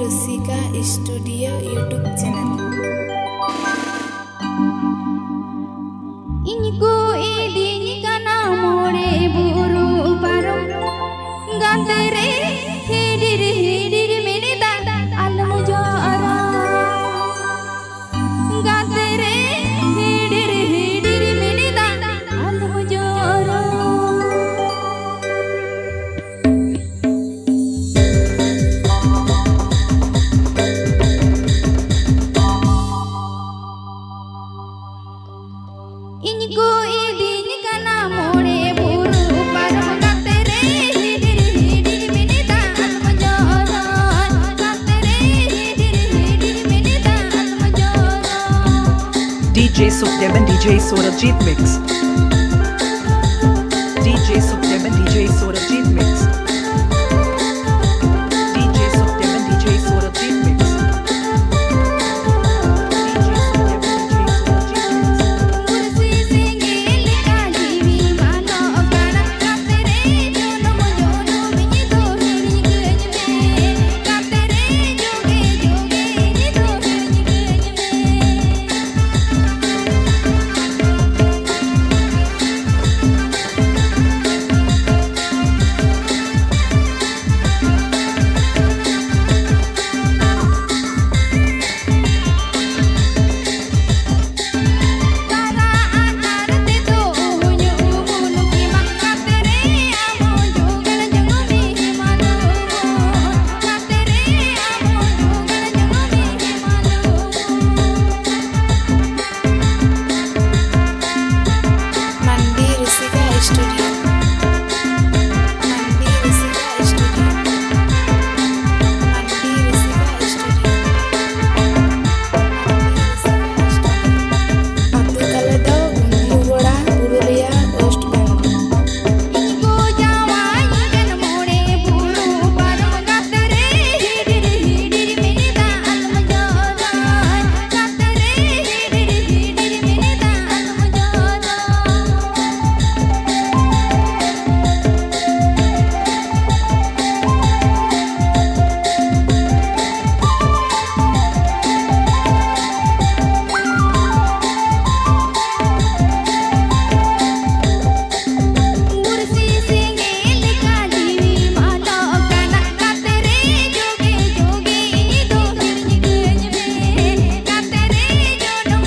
रसिका studio YouTube channel. इनको इदिन kana more buru parum gantere hidir menida alam jara gantere hidir menida alam jara इनको इदिन kana more buru parum gantere hidir menida alam jara gantere hidir menida alam jara DJ Sukhdev and DJ Saurabhjit Mix. DJ Sukhdev and DJ Saurabhjit Mix. DJ Sukhdev and DJ Saurabhjit Mix. DJ Sukhdev and DJ Saurabhjit Mix. kursi singil kajivi mano kana katere jono mini to hiri gejme katere joge ni to hiri gejme Tara antar te to hunyu mulu ki makatere amo jogal jangumi himanu katere amo jogal jangumi himanu Mandi Rasika studio. Mandi Rasika studio. Mandi Rasika studio. अतुकलदो गुंगुड़ा Purulia waste Bengal. इनको जावाई gun मोड़े बूरू पारम गातरे हिडिर मेनिदा अलम जरा गातरे हिडिर मेनिदा अलम जरा kursi singil kajivi mano kana katere joge ni to hiri gejme katere jono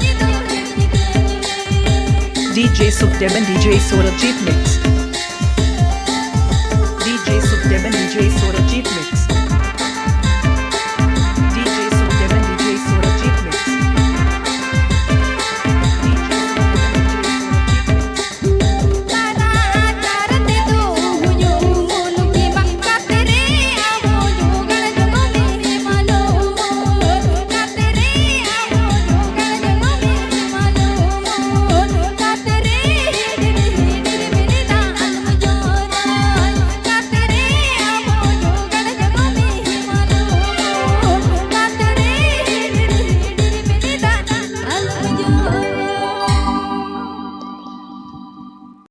ni to hiri gejme DJ Sukhdev and DJ Saurabhjit Mix. DJ Sukhdev and DJ Saurabhjit Mix.